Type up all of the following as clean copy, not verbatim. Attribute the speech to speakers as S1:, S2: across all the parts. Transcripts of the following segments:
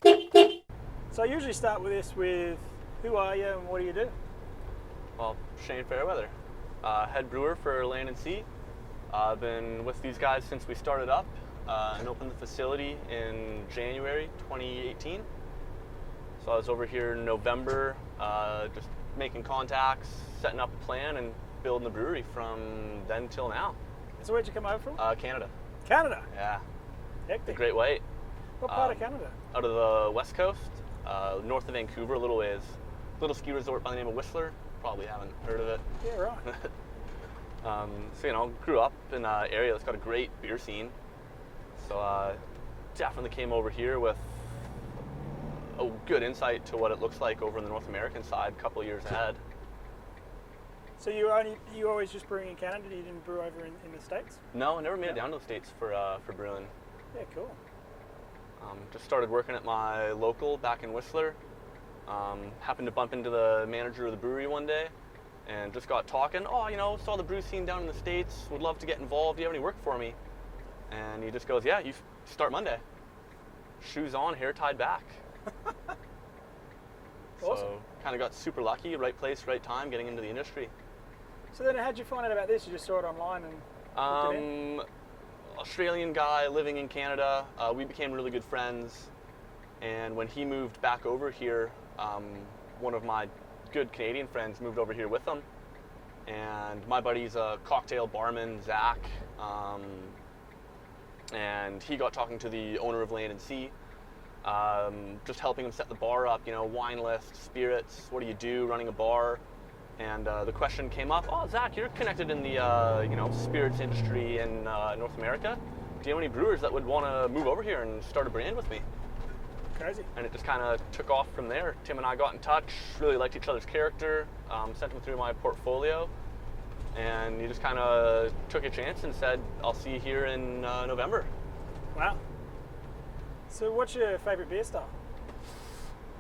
S1: So I usually start with this with who are you and what do you do?
S2: Well, Shane Fairweather, head brewer for Land and Sea. I've been with these guys since we started up and opened the facility in January 2018. So I was over here in November, just making contacts, setting up a plan, and building the brewery from then till now.
S1: So where'd you come over from?
S2: Canada.
S1: Canada.
S2: Yeah, the
S1: Hectic.
S2: Great White.
S1: What part of Canada?
S2: Out of the west coast, north of Vancouver, a little ways. Little ski resort by the name of Whistler. Probably haven't heard of it.
S1: Yeah, right.
S2: So, grew up in an area that's got a great beer scene. So, definitely came over here with a good insight to what it looks like over in the North American side, a couple of years ahead.
S1: So you always just brewing in Canada? You didn't brew over in the States?
S2: No, I never made it down to the States for brewing.
S1: Yeah, cool.
S2: Just started working at my local back in Whistler. Happened to bump into the manager of the brewery one day and just got talking. Oh, saw the brew scene down in the States, would love to get involved. Do you have any work for me? And he just goes, yeah, you start Monday. Shoes on, hair tied back.
S1: Awesome.
S2: So kind of got super lucky, right place, right time, getting into the industry.
S1: So then how'd you find out about this? You just saw it online and looked it in?
S2: Australian guy living in Canada. We became really good friends. And when he moved back over here, one of my good Canadian friends moved over here with him. And my buddy's a cocktail barman, Zach. And he got talking to the owner of Land and Sea, just helping him set the bar up, wine list, spirits, what do you do running a bar? And the question came up, oh, Zach, you're connected in the spirits industry in North America. Do you have any brewers that would want to move over here and start a brand with me?
S1: Crazy.
S2: And it just kind of took off from there. Tim and I got in touch, really liked each other's character, sent him through my portfolio, and he just kind of took a chance and said, I'll see you here in November.
S1: Wow. So what's your favorite beer style?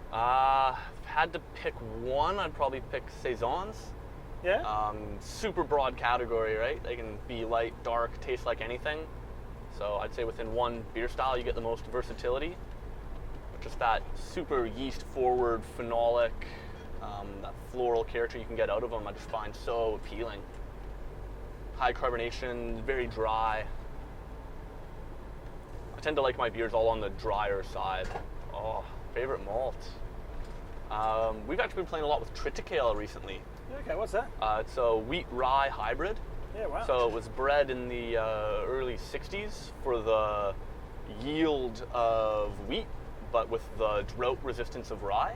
S2: If I had to pick one, I'd probably pick Saisons.
S1: Yeah?
S2: Super broad category, right? They can be light, dark, taste like anything. So I'd say within one beer style, you get the most versatility. Just that super yeast forward, phenolic, that floral character you can get out of them, I just find so appealing. High carbonation, very dry. I tend to like my beers all on the drier side. Oh, favorite malt. We've actually been playing a lot with Triticale recently.
S1: Okay, what's that?
S2: It's a wheat rye hybrid.
S1: Yeah, wow.
S2: So it was bred in the early 60s for the yield of wheat, but with the drought resistance of rye.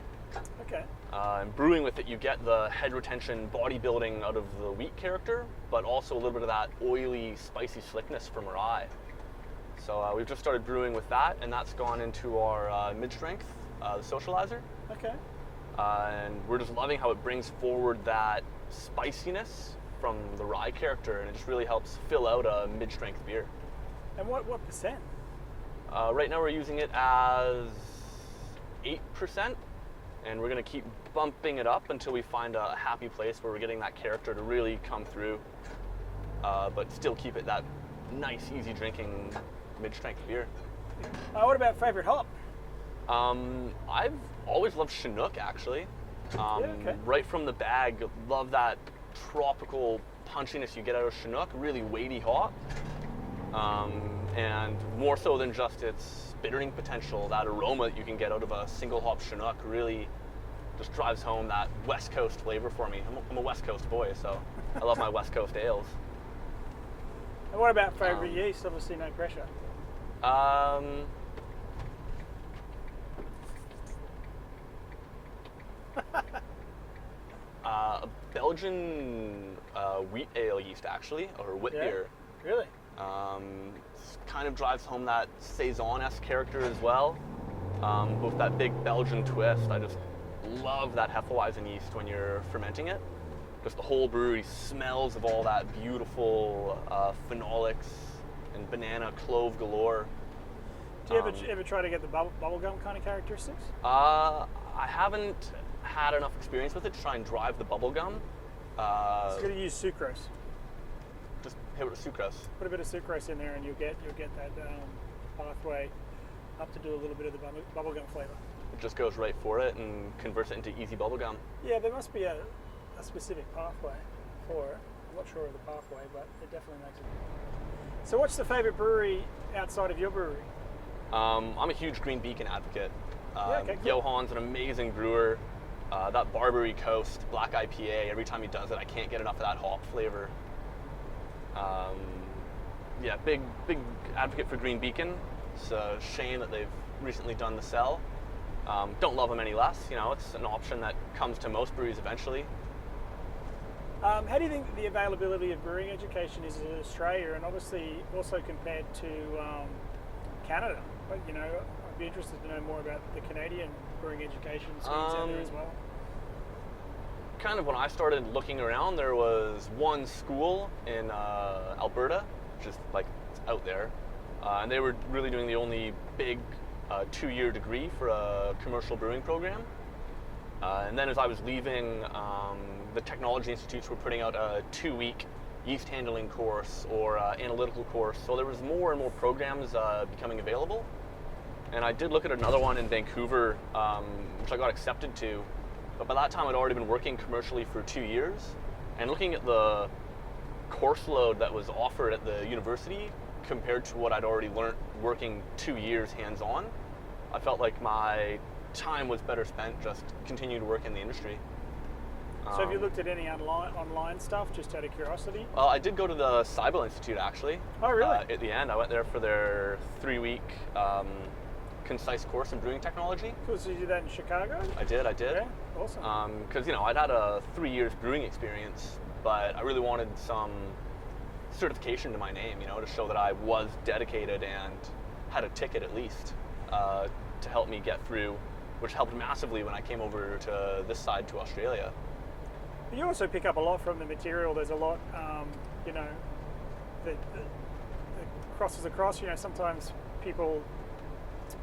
S1: Okay.
S2: And brewing with it, you get the head retention bodybuilding out of the wheat character, but also a little bit of that oily, spicy slickness from rye. So we've just started brewing with that, and that's gone into our mid-strength, the Socializer.
S1: Okay.
S2: And we're just loving how it brings forward that spiciness from the rye character, and it just really helps fill out a mid-strength beer.
S1: And what percent?
S2: Right now we're using it as 8%, and we're going to keep bumping it up until we find a happy place where we're getting that character to really come through, but still keep it that nice, easy drinking mid-strength beer.
S1: What about favorite hop?
S2: I've always loved Chinook, actually.
S1: Okay.
S2: Right from the bag, love that tropical punchiness you get out of Chinook, really weighty hop. And more so than just its bittering potential, that aroma that you can get out of a single hop Chinook really just drives home that West Coast flavor for me. I'm a West Coast boy, so I love my West Coast ales.
S1: And what about favorite yeast? Obviously no pressure.
S2: A Belgian wheat ale yeast, actually, or wit beer.
S1: Really?
S2: Kind of drives home that Saison-esque character as well, with that big Belgian twist. I just love that Hefeweizen yeast when you're fermenting it. Just the whole brewery smells of all that beautiful phenolics and banana clove galore.
S1: Do you ever try to get the bubblegum kind of characteristics?
S2: I haven't had enough experience with it to try and drive the bubblegum.
S1: So you're going to use sucrose.
S2: Just hit it with sucrose.
S1: Put a bit of sucrose in there, and you'll get that pathway. up to do a little bit of the bubblegum flavour.
S2: It just goes right for it and converts it into easy bubblegum.
S1: Yeah, there must be a specific pathway for it. I'm not sure of the pathway, but it definitely makes it. So what's the favourite brewery outside of your brewery?
S2: I'm a huge Green Beacon advocate.
S1: Okay, cool.
S2: Johan's an amazing brewer. That Barbary Coast Black IPA, every time he does it, I can't get enough of that hop flavor. Yeah, big advocate for Green Beacon. It's a shame that they've recently done the sell. Don't love them any less. You know, it's an option that comes to most breweries eventually.
S1: How do you think the availability of brewing education is in Australia, and obviously also compared to Canada? But, you know, I'd be interested to know more about the Canadian brewing education schemes out there as well.
S2: Kind of when I started looking around, there was one school in Alberta, which is like out there, and they were really doing the only big 2-year degree for a commercial brewing program. And then as I was leaving, the technology institutes were putting out a 2-week yeast handling course or analytical course. So there was more and more programs becoming available. And I did look at another one in Vancouver, which I got accepted to. But by that time, I'd already been working commercially for 2 years. And looking at the course load that was offered at the university compared to what I'd already learned working 2 years hands-on, I felt like my time was better spent just continuing to work in the industry.
S1: So have you looked at any online stuff, just out of curiosity?
S2: Well, I did go to the Cybele Institute, actually.
S1: Oh, really?
S2: At the end, I went there for their 3-week concise course in brewing technology.
S1: Cool, so you did that in Chicago?
S2: I did.
S1: Yeah, awesome.
S2: Because, you know, I'd had a 3 years brewing experience, but I really wanted some certification to my name, you know, to show that I was dedicated and had a ticket at least to help me get through, which helped massively when I came over to this side, to Australia.
S1: You also pick up a lot from the material. There's a lot, you know, that crosses across. You know, sometimes people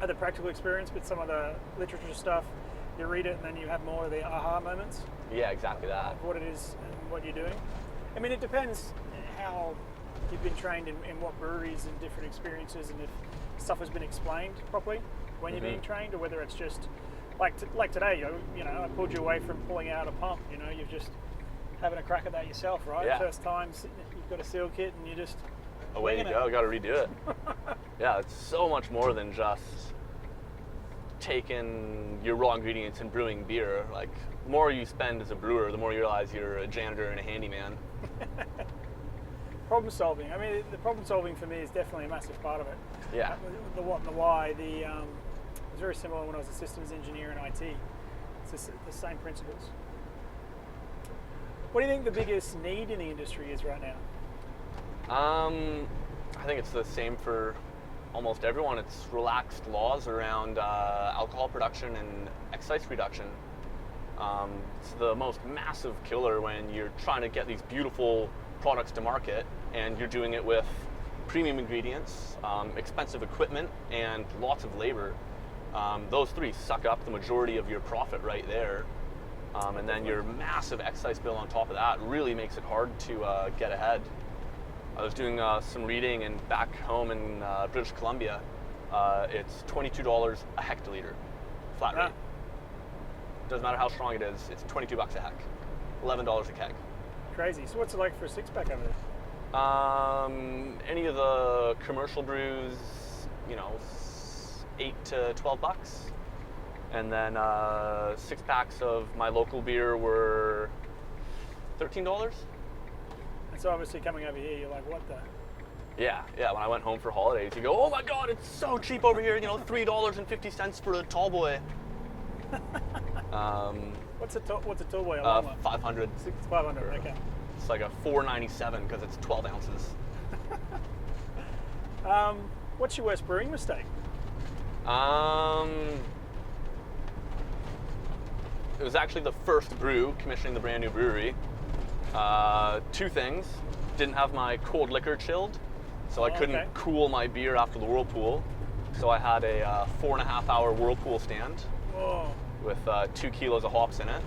S1: have the practical experience, but some of the literature stuff, you read it and then you have more of the aha moments.
S2: Yeah, exactly that.
S1: Of what it is and what you're doing. I mean, it depends how you've been trained in what breweries and different experiences, and if stuff has been explained properly when you're being trained, or whether it's just like today, you know, I pulled you away from pulling out a pump. You know, you're just having a crack at that yourself, right?
S2: Yeah.
S1: First time, you've got a seal kit, and you just
S2: away you go. Got to redo it. Yeah, it's so much more than just taking your raw ingredients and brewing beer. Like, the more you spend as a brewer, the more you realize you're a janitor and a handyman.
S1: Problem solving. I mean, the problem solving for me is definitely a massive part of it.
S2: Yeah.
S1: The what and the why. It's very similar when I was a systems engineer in IT. It's the same principles. What do you think the biggest need in the industry is right now?
S2: I think it's the same for almost everyone. It's relaxed laws around alcohol production and excise reduction. It's the most massive killer when you're trying to get these beautiful products to market and you're doing it with premium ingredients, expensive equipment, and lots of labor. Those three suck up the majority of your profit right there. And then your massive excise bill on top of that really makes it hard to get ahead. I was doing some reading, and back home in British Columbia, it's $22 a hectoliter, flat rate. Doesn't matter how strong it is, it's $22 a hec, $11 a keg.
S1: Crazy. So what's it like for a 6-pack over there?
S2: Any of the commercial brews, you know, $8 to $12. And then 6 packs of my local beer were $13.
S1: And so obviously coming over here, you're like, what the?
S2: Yeah. When I went home for holidays, you go, oh my God, it's so cheap over here. You know, $3.50 for a tall boy.
S1: What's a tall boy? A long one?
S2: 500.
S1: 500. Okay.
S2: It's like a $4.97 because it's 12 ounces.
S1: What's your worst brewing mistake?
S2: It was actually the first brew, commissioning the brand new brewery. 2 things. Didn't have my cold liquor chilled, so I couldn't cool my beer after the whirlpool. So I had a 4.5-hour whirlpool stand.
S1: Whoa.
S2: With 2 kilos of hops in it.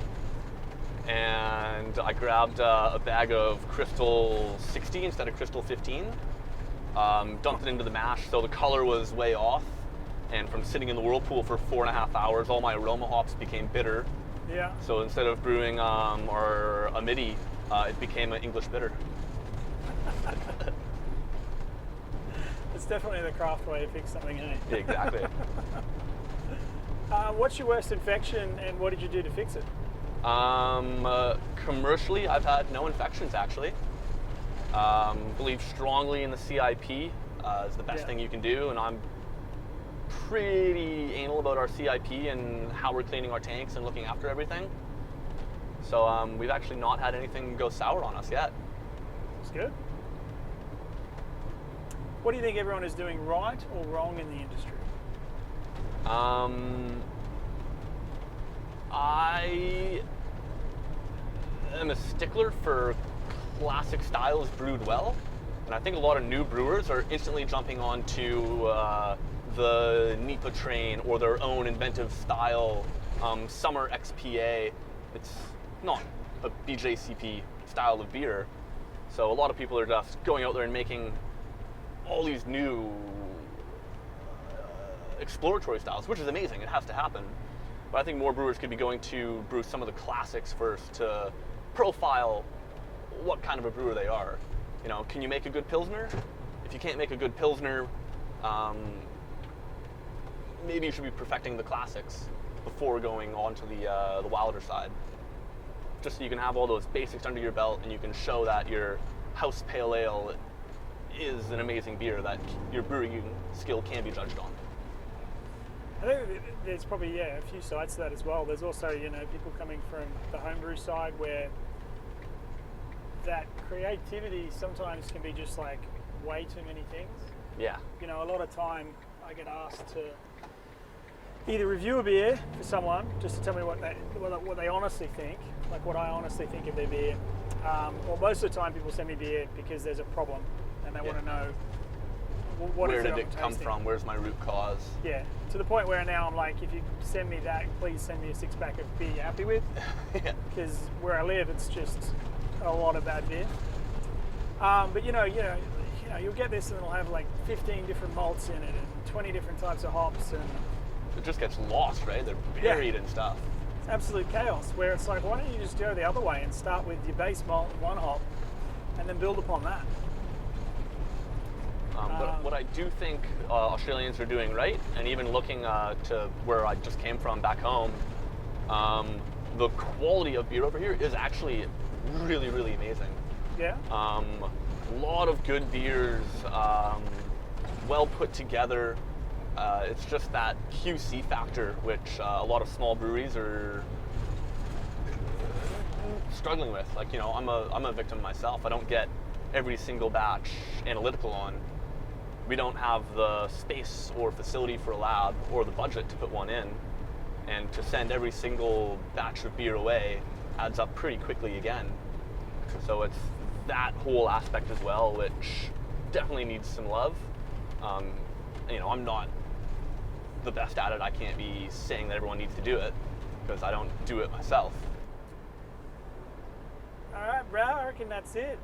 S2: And I grabbed a bag of Crystal 60 instead of Crystal 15. Dumped it into the mash, so the color was way off. And from sitting in the whirlpool for 4.5 hours, all my aroma hops became bitter.
S1: Yeah.
S2: So instead of brewing or a MIDI, it became an English bitter.
S1: It's definitely the craft way to fix something, eh?
S2: Yeah, exactly.
S1: What's your worst infection, and what did you do to fix it?
S2: Commercially, I've had no infections actually. Believe strongly in the CIP is the best thing you can do, and I'm pretty anal about our CIP and how we're cleaning our tanks and looking after everything. So we've actually not had anything go sour on us yet.
S1: That's good. What do you think everyone is doing right or wrong in the industry?
S2: I am a stickler for classic styles brewed well, and I think a lot of new brewers are instantly jumping onto the NEPA train or their own inventive style. Summer XPA, it's not a BJCP style of beer, so a lot of people are just going out there and making all these new exploratory styles, which is amazing. It has to happen. But I think more brewers could be going to brew some of the classics first to profile what kind of a brewer they are. You know, can you make a good Pilsner? If you can't make a good Pilsner, maybe you should be perfecting the classics before going on to the wilder side. Just so you can have all those basics under your belt and you can show that your house pale ale is an amazing beer that your brewing skill can be judged on.
S1: I think there's probably a few sides to that as well. There's also people coming from the homebrew side where that creativity sometimes can be just like way too many things.
S2: Yeah.
S1: A lot of time I get asked to either review a beer for someone just to tell me what they honestly think, like what I honestly think of their beer, or most of the time people send me beer because there's a problem and they want to know what
S2: where
S1: is it
S2: did it come from, where's my root cause.
S1: Yeah, to the point where now I'm like, if you send me that, please send me a 6-pack of beer you're happy with.
S2: Yeah.
S1: Because where I live it's just a lot of bad beer. But you'll get this and it'll have like 15 different malts in it and 20 different types of hops, and
S2: it just gets lost, right? They're buried in stuff.
S1: It's absolute chaos, where it's like, why don't you just go the other way and start with your base malt and one hop and then build upon that?
S2: But what I do think Australians are doing right, and even looking to where I just came from back home, the quality of beer over here is actually really, really amazing.
S1: Yeah.
S2: A lot of good beers, well put together. It's just that QC factor, which a lot of small breweries are struggling with. Like, I'm a victim myself. I don't get every single batch analytical on. We don't have the space or facility for a lab or the budget to put one in, and to send every single batch of beer away adds up pretty quickly again. So it's that whole aspect as well, which definitely needs some love. I'm not the best at it. I can't be saying that everyone needs to do it because I don't do it myself.
S1: All right, bro, I reckon that's it.